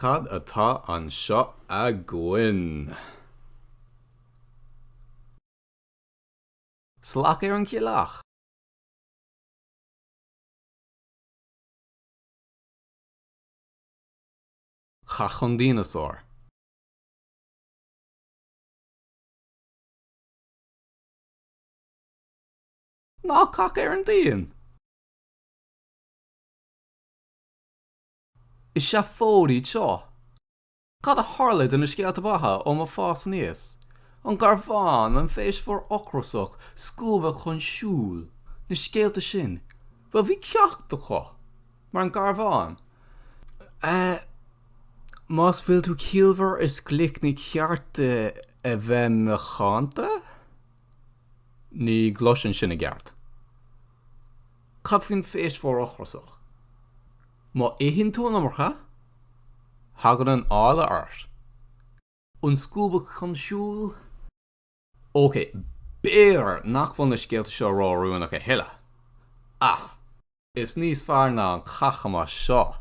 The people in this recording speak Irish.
Cad atá an seo a gcuin. Slach ar an ciallach. Chach an dinosaur. Ná cach ar an daon. Is se fódaí seo. Cad a tharlaid in na scéalta bhatha ó má fás níos. An garbhán an féis for ocrasach scúba chun siúl. Na scéalta sin. Bhil bhí ceachta cho. Mar an garbhán. Más bhfuil tú ciallmhar is glic ní cearta a bheith na chánta? Ní glosin sin a gceart. Cad fin féis for ocrasach. Má éhinn tú an amarcha? Hagan an ála art. Un scúba chun siúl? Ok, béar nach bhain na scéalta seo rá ruúnach a heile. Ach, is níos fearr ná an chachama seo.